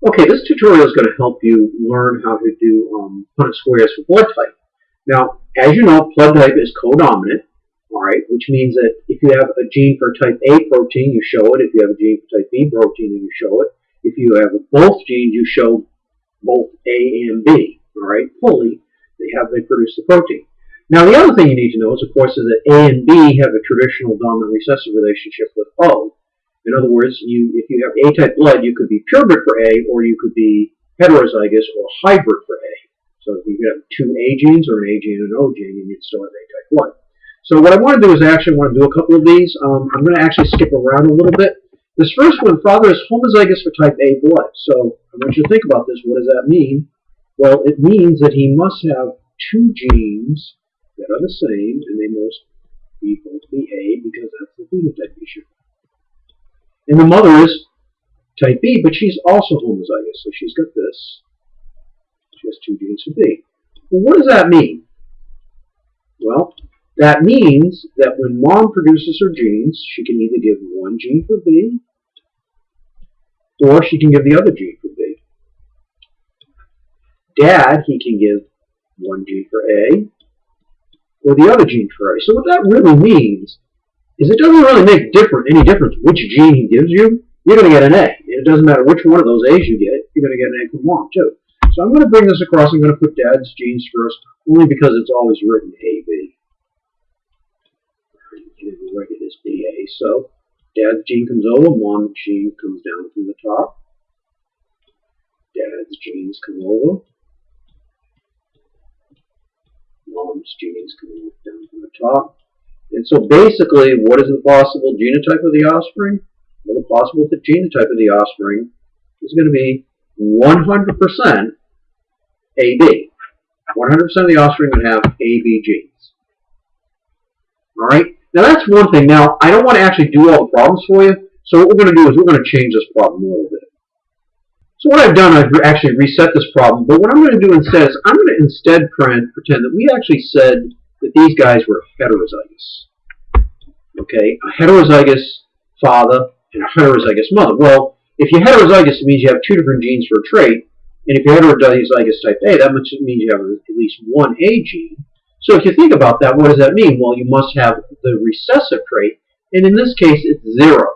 Okay, this tutorial is going to help you learn how to do Punnett squares for blood type. Now, as you know, blood type is codominant, all right, which means that if you have a gene for type A protein, you show it. If you have a gene for type B protein, then you show it. If you have both genes, you show both A and B, all right, fully. They produce the protein. Now, the other thing you need to know is, of course, is that A and B have a traditional dominant recessive relationship with O. In other words, if you have A-type blood, you could be purebred for A, or you could be heterozygous or hybrid for A. So you could have two A genes or an A gene and an O gene, and you'd still have A-type blood. So what I want to do is actually want to do a couple of these. I'm going to actually skip around a little bit. This first one, father is homozygous for type A blood. So I want you to think about this. What does that mean? Well, it means that he must have two genes that are the same, and they must be both be A, because that's the phenotype issue. And the mother is type B, but she's also homozygous, so she's got this. She has two genes for B. Well, what does that mean? Well, that means that when mom produces her genes, she can either give one gene for B, or she can give the other gene for B. Dad, he can give one gene for A, or the other gene for A. So what that really means is it doesn't really make any difference which gene he gives you. You're going to get an A. It doesn't matter which one of those A's you get. You're going to get an A from mom, too. So I'm going to bring this across. I'm going to put Dad's genes first, only because it's always written AB. You can write it as BA. So Dad's gene comes over. Mom's gene comes down from the top. Dad's genes come over. Mom's genes come down from the top. And so basically, what is the possible genotype of the offspring? Well, the possible genotype of the offspring is going to be 100% AB. 100% of the offspring would have AB genes. All right? Now, that's one thing. Now, I don't want to actually do all the problems for you, so what we're going to do is we're going to change this problem a little bit. So what I've done, I've actually reset this problem, but what I'm going to do instead is I'm going to instead pretend that we actually said that these guys were heterozygous. Okay, a heterozygous father and a heterozygous mother. Well, if you're heterozygous, it means you have two different genes for a trait, and if you're heterozygous type A, that means you have at least one A gene. So if you think about that, what does that mean? Well, you must have the recessive trait, and in this case, it's 0.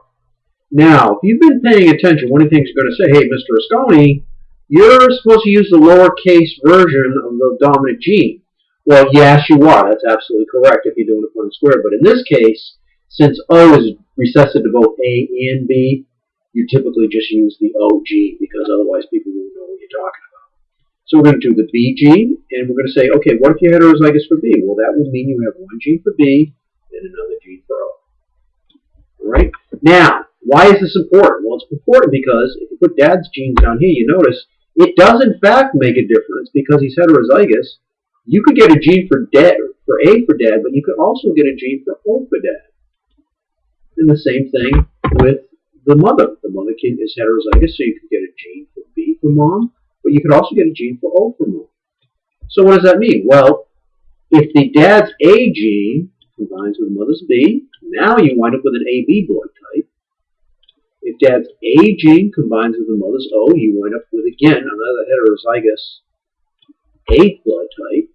Now, if you've been paying attention, one of the things you're going to say, hey, Mr. Asconi, you're supposed to use the lowercase version of the dominant gene. Well, yes, you are. That's absolutely correct if you're doing a Punnett square. But in this case, since O is recessive to both A and B, you typically just use the O gene, because otherwise people won't know what you're talking about. So we're going to do the B gene, and we're going to say, okay, what if you're heterozygous for B? Well, that would mean you have one gene for B and another gene for O. All right? Now, why is this important? Well, it's important because if you put Dad's genes down here, you notice it does in fact make a difference because he's heterozygous. You could get a gene for Dad, for A for Dad, but you could also get a gene for O for Dad. And the same thing with the mother. The mother is heterozygous, so you could get a gene for B for Mom, but you could also get a gene for O for Mom. So what does that mean? Well, if the Dad's A gene combines with the mother's B, now you wind up with an AB blood type. If Dad's A gene combines with the mother's O, you wind up with, again, another heterozygous A blood type.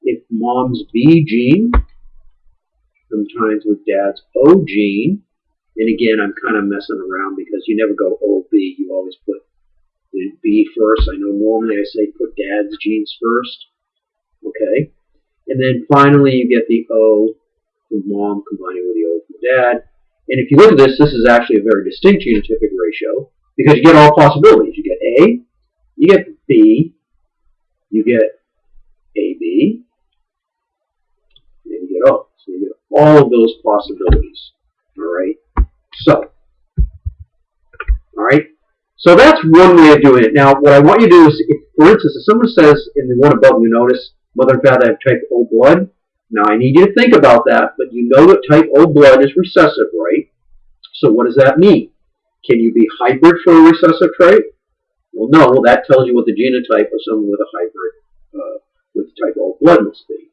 If Mom's B gene combines with Dad's O gene, and again, I'm kind of messing around because you never go OB, you always put the B first. I know normally I say put Dad's genes first, okay? And then finally you get the O from Mom combining with the O from Dad. And if you look at this, this is actually a very distinct genotypic ratio because you get all possibilities. You get A, you get B, you get AB, and you get O. So you get all of those possibilities. All right. So, all right. So that's one way of doing it. Now, what I want you to do is, for instance, if someone says in the one above, you notice mother and father have type O blood. Now, I need you to think about that, but you know that type O blood is recessive, right? So what does that mean? Can you be hybrid for a recessive trait? Well, no. Well, that tells you what the genotype of someone with a hybrid, with type O blood must be.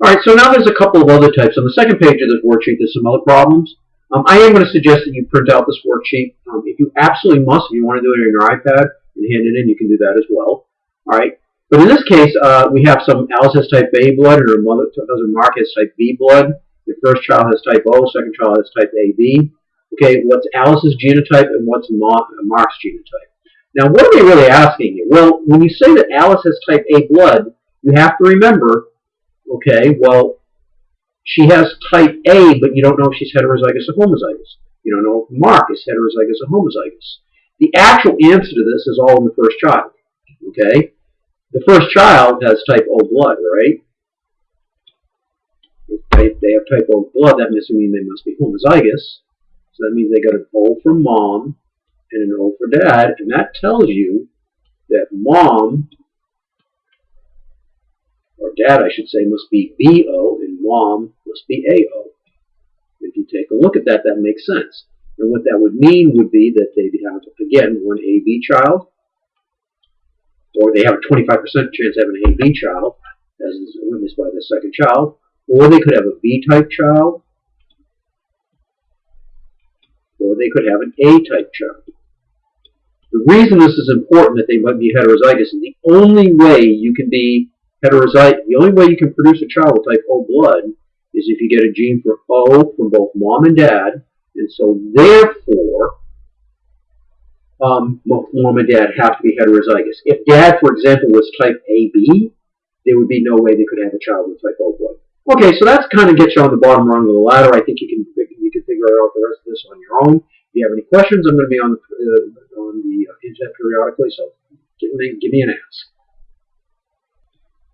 All right, so now there's a couple of other types. On the second page of this worksheet, there's some other problems. I am going to suggest that you print out this worksheet. If you absolutely must, if you want to do it on your iPad and hand it in, you can do that as well. All right. But in this case, we have some Alice has type A blood, and her mother, cousin Mark, has type B blood. Your first child has type O, second child has type AB. Okay, what's Alice's genotype and what's Mark's genotype? Now, what are they really asking you? Well, when you say that Alice has type A blood, you have to remember, okay, well, she has type A, but you don't know if she's heterozygous or homozygous. You don't know if Mark is heterozygous or homozygous. The actual answer to this is all in the first child. Okay? The first child has type O blood, right? If they have type O blood, that must mean they must be homozygous. So that means they got an O for mom and an O for dad, and that tells you that mom, or dad I should say, must be BO and mom must be AO. If you take a look at that, that makes sense. And what that would mean would be that they'd have, again, one AB child, or they have a 25% chance of having an AB child, as is witnessed by the second child, or they could have a B-type child, or they could have an A-type child. The reason this is important that they might be heterozygous is the only way you can be heterozygous, the only way you can produce a child with type O blood is if you get a gene for O from both mom and dad, and so therefore both mom and dad have to be heterozygous. If dad, for example, was type AB, there would be no way they could have a child with type O blood. Okay, so that's kind of gets you on the bottom rung of the ladder. I think you can figure out the rest of this on your own. If you have any questions, I'm going to be on the internet periodically, so give me an ask.